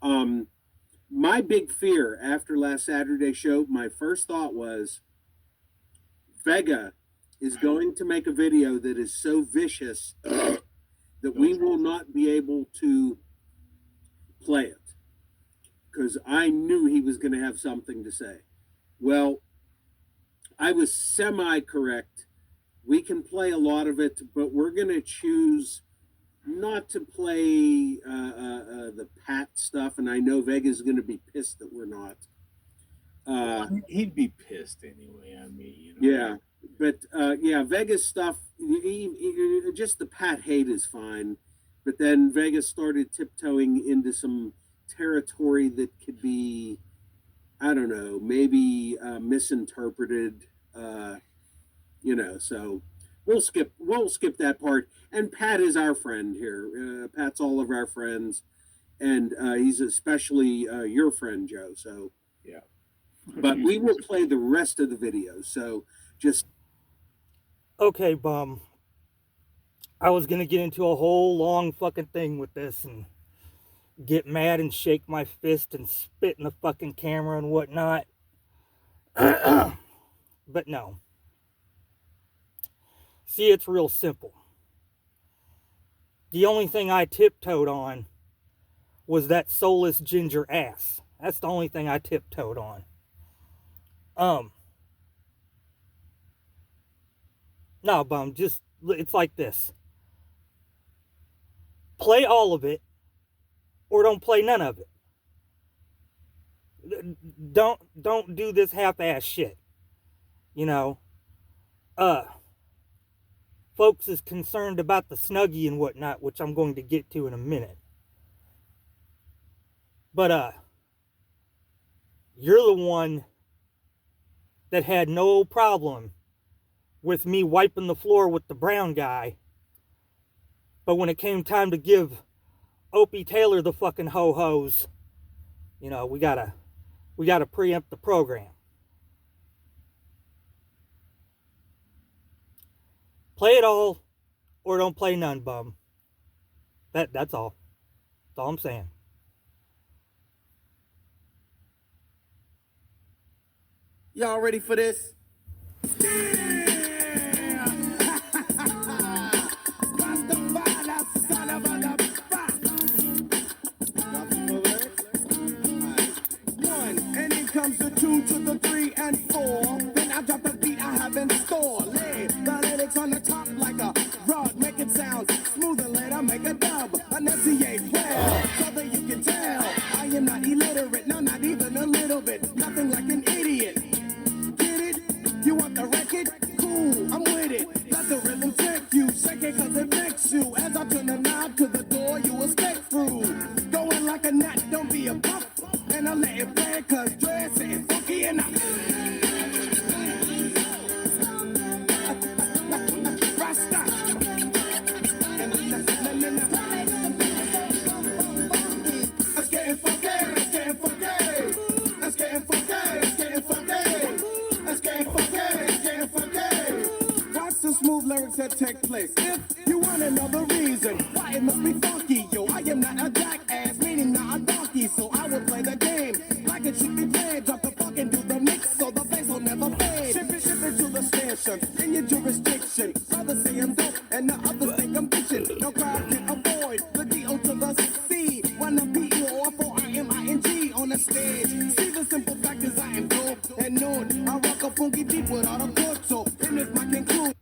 My big fear after last Saturday's show, my first thought was Vega is going to make a video that is so vicious that we will not be able to play it because I knew he was going to have something to say. Well, I was semi correct. We can play a lot of it, but we're going to choose not to play the Pat stuff, and I know Vega's going to be pissed that we're not. He'd be pissed anyway. I mean, Yeah, but yeah, Vegas stuff. Just the Pat hate is fine, but then Vegas started tiptoeing into some territory that could be, I don't know, maybe misinterpreted. So we'll skip that part. And Pat is our friend here. Pat's all of our friends, and he's especially your friend, Joe. So yeah. But we will play the rest of the videos. So just Okay, bum. I was gonna get into a whole long fucking thing with this and get mad and shake my fist and spit in the fucking camera and whatnot. But no. See, it's real simple. The only thing I tiptoed on was that soulless ginger ass. That's the only thing I tiptoed on. No, bum, it's like this. Play all of it, or don't play none of it. Don't do this half-ass shit. Folks is concerned about the Snuggie and whatnot, which I'm going to get to in a minute. But you're the one that had no problem with me wiping the floor with the brown guy. But when it came time to give Opie Taylor the fucking ho-hos, we gotta preempt the program. Play it all, or don't play none, bum. That's all. That's all I'm saying. Y'all ready for this? Comes the 2 to the 3 and 4. Then I drop the beat I have in store. Lay the lyrics on the top like a rod. Make it sound smooth and later make a dub. Enunciate well, so that you can tell I am not illiterate, no, not even a little bit. Nothing like an idiot. Get it? You want the record? Cool, I'm with it. Let the rhythm take you. Shake it cause it makes you. As I turn the knob to the door, you escape through. Going like a gnat, don't be a puff. And I let it play cause dress ain't funky enough. Rasta. Let's get funky, let's get funky. Let's get funky, let's get funky. Let's get funky, let's get funky. Watch the smooth lyrics that take place. If you want another reason why it must be funky, yo, I am not a jackass, meaning not a donkey, so I will play the game like it should be played. Drop the fuck and do the mix so the bass will never fade. Ship it to the station in your jurisdiction. Others say I'm dope and the others think I'm bitchin'. No crowd can avoid the D.O. to the C. When the P-E-O-F-O-I-M-I-N-G on the stage. See the simple fact is I am dope and known. I rock a funky beat with all the chords, so in this my conclusion.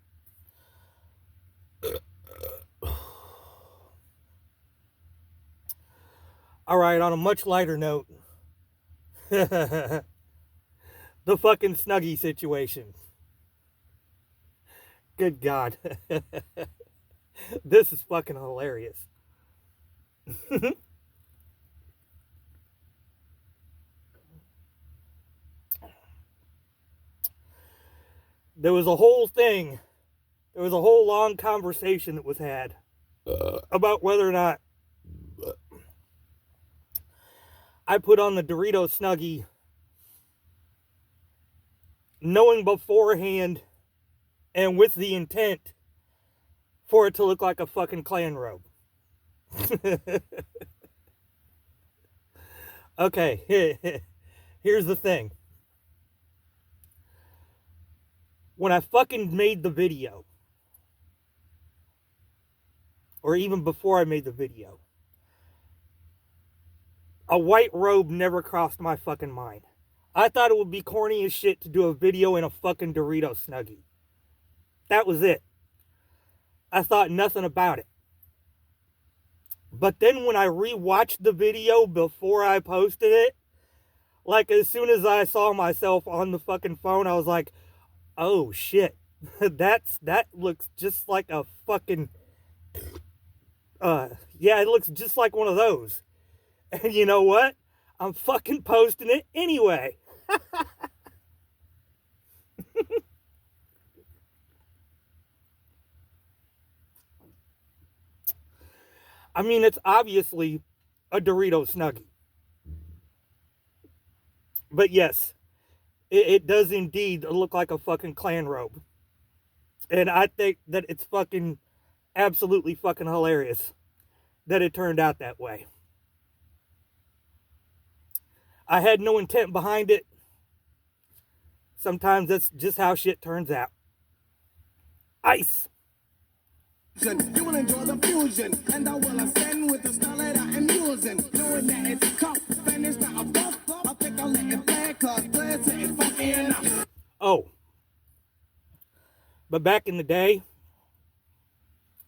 All right, on a much lighter note, the fucking Snuggie situation. Good God. This is fucking hilarious. There was a whole thing. There was a whole long conversation that was had about whether or not I put on the Dorito Snuggie knowing beforehand and with the intent for it to look like a fucking Klan robe. Okay, here's the thing. When I fucking made the video, or even before I made the video, a white robe never crossed my fucking mind. I thought it would be corny as shit to do a video in a fucking Dorito Snuggie. That was it. I thought nothing about it. But then when I rewatched the video before I posted it, like as soon as I saw myself on the fucking phone, I was like, oh shit. That looks just like a fucking yeah, it looks just like one of those. And you know what? I'm fucking posting it anyway. I mean, it's obviously a Dorito Snuggie. But yes, it does indeed look like a fucking clan robe. And I think that it's fucking absolutely fucking hilarious that it turned out that way. I had no intent behind it. Sometimes that's just how shit turns out. Ice. You will enjoy the fusion, and I will ascend with the style that I am using. Knowing that it's tough, and it's not a buff. I think I'll let it play, cause players say it's funky enough. Oh. But back in the day,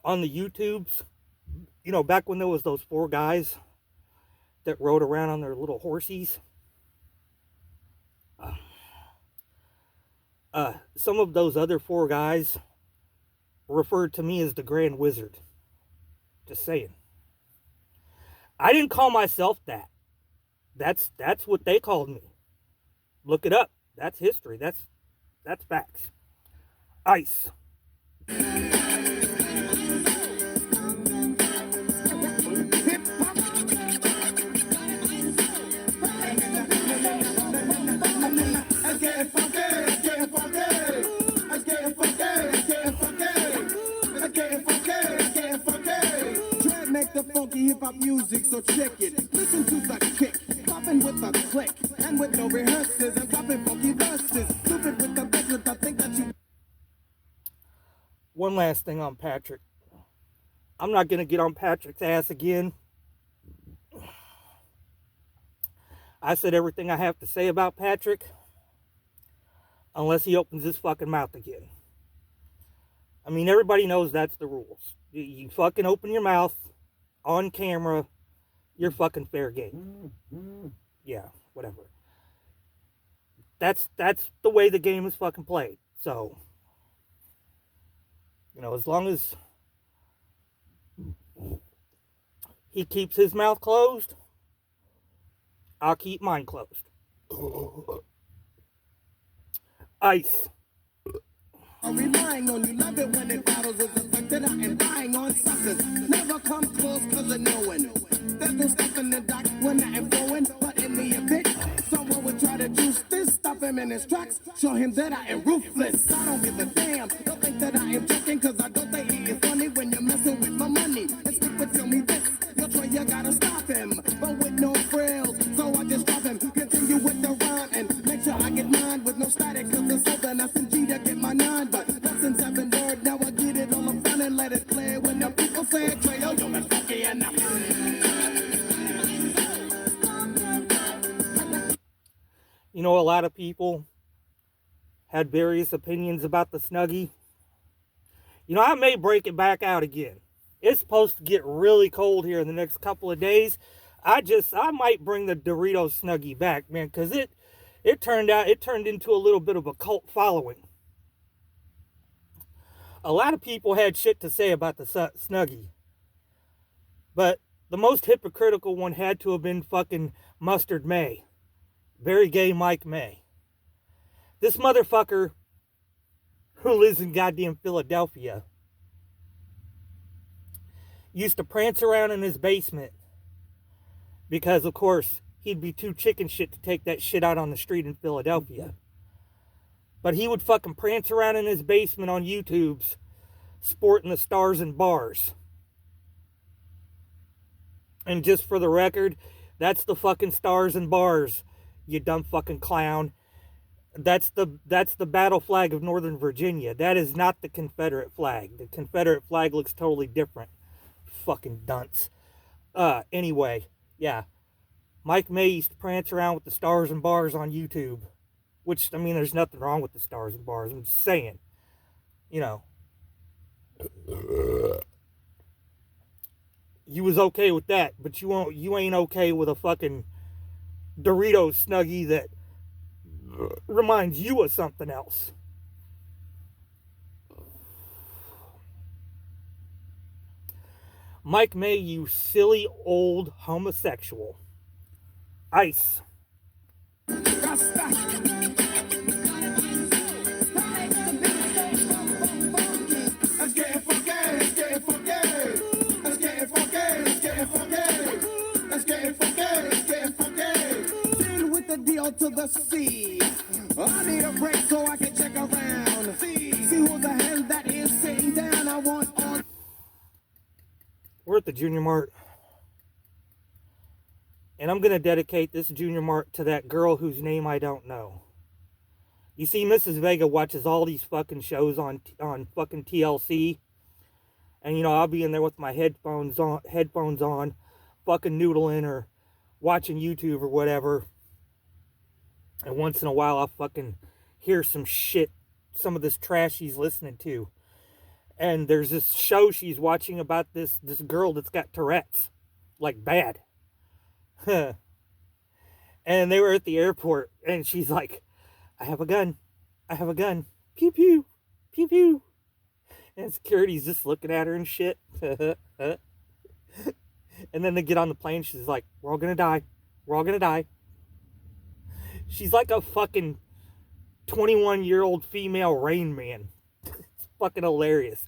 on the YouTubes, you know, back when there was those 4 guys that rode around on their little horsies, some of those other 4 guys referred to me as the Grand Wizard. Just saying. I didn't call myself that. That's what they called me. Look it up. That's history. That's facts. Ice. The funky hip-hop music, so check it. Listen to the kick, popping with a click, and with no rehearsals, and dropping funky verses. Stupid with the best, with the thing that you... One last thing on Patrick. I'm not going to get on Patrick's ass again. I said everything I have to say about Patrick, unless he opens his fucking mouth again. I mean, everybody knows that's the rules. You fucking open your mouth on camera, you're fucking fair game. Yeah, whatever. That's the way the game is fucking played. So, you know, as long as he keeps his mouth closed, I'll keep mine closed. Ice. I'm relying on you, love it when it battles is affected. I am dying on suckers. Never come close cause of knowing. There's no stuff in the dock when I am flowing. But in the event, someone would try to juice this, stop him in his tracks, show him that I am ruthless. I don't give a damn, don't think that I am joking, cause I don't think he is funny when you're messing with my money. And stupid tell me this, you're try you gotta stop him, but with no frills, so I just drop him. Continue with the rhyme and make sure I get mine with no static, cause there's something I send G to get my 9. But lessons have been word, now I get it all up front and let it play. When the people say, Trey, yo, it's funky enough. You know, a lot of people had various opinions about the Snuggie. You know, I may break it back out again. It's supposed to get really cold here in the next couple of days. I might bring the Dorito Snuggie back, man, because it turned into a little bit of a cult following. A lot of people had shit to say about the Snuggie. But the most hypocritical one had to have been fucking Mustard May. Very gay Mike May. This motherfucker who lives in goddamn Philadelphia used to prance around in his basement because, of course, he'd be too chicken shit to take that shit out on the street in Philadelphia. But he would fucking prance around in his basement on YouTube's sporting the stars and bars. And just for the record, That's the fucking stars and bars, you dumb fucking clown. That's the battle flag of Northern Virginia. That is not the Confederate flag. The Confederate flag looks totally different. Fucking dunce. Anyway, yeah. Mike May used to prance around with the stars and bars on YouTube. Which, I mean, there's nothing wrong with the stars and bars. I'm just saying. You know. You was okay with that, but you ain't okay with a fucking Doritos Snuggie that reminds you of something else. Mike May, you silly old homosexual. Ice. To the sea. I need a break so I can check around. See who the hell that is sitting down. I want all. We're at the Junior Mart. And I'm going to dedicate this Junior Mart to that girl whose name I don't know. You see, Mrs. Vega watches all these fucking shows on fucking TLC. And, you know, I'll be in there with my headphones on, fucking noodling or watching YouTube or whatever. And once in a while, I'll fucking hear some shit, some of this trash she's listening to. And there's this show she's watching about this girl that's got Tourette's. Like, bad. And they were at the airport, and she's like, I have a gun. I have a gun. Pew, pew. Pew, pew. And security's just looking at her and shit. And then they get on the plane, she's like, we're all gonna die. We're all gonna die. She's like a fucking 21-year-old female Rain Man. It's fucking hilarious.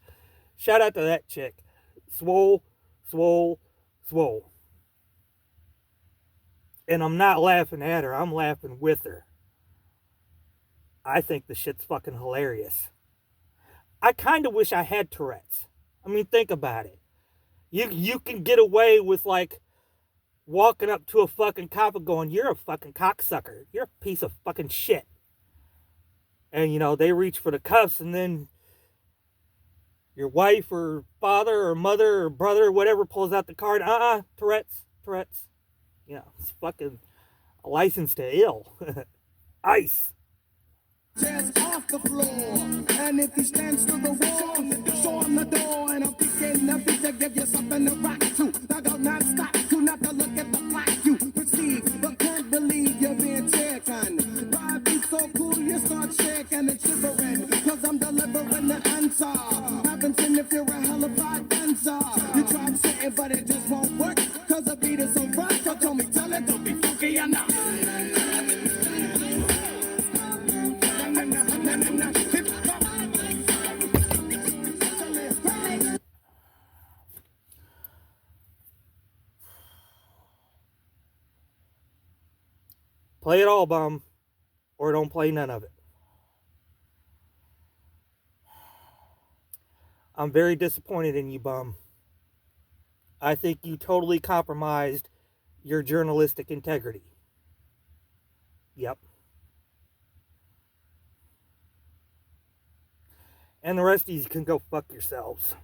Shout out to that chick. Swole, swole, swole. And I'm not laughing at her. I'm laughing with her. I think the shit's fucking hilarious. I kind of wish I had Tourette's. I mean, think about it. You can get away with, like, walking up to a fucking cop and going, you're a fucking cocksucker. You're a piece of fucking shit. And, you know, they reach for the cuffs, and then your wife or father or mother or brother or whatever pulls out the card. Tourette's. You know, it's fucking a license to ill. Ice. Chairs off the floor, and if he stands to the wall, show him the door, and I'm picking the beat to give you something to rock to. I go non-stop, you not to look at the clock. You perceive, but can't believe you're being taken. By a beat so cool, you start shaking and shivering, cause I'm delivering the answer. Happens if you're a hell of a dancer. You tried saying, but it just won't work, cause the beat is so rough. So tell me, tell it, don't be funky enough. Play it all, bum, or don't play none of it. I'm very disappointed in you, bum. I think you totally compromised your journalistic integrity. Yep. And the rest of you can go fuck yourselves.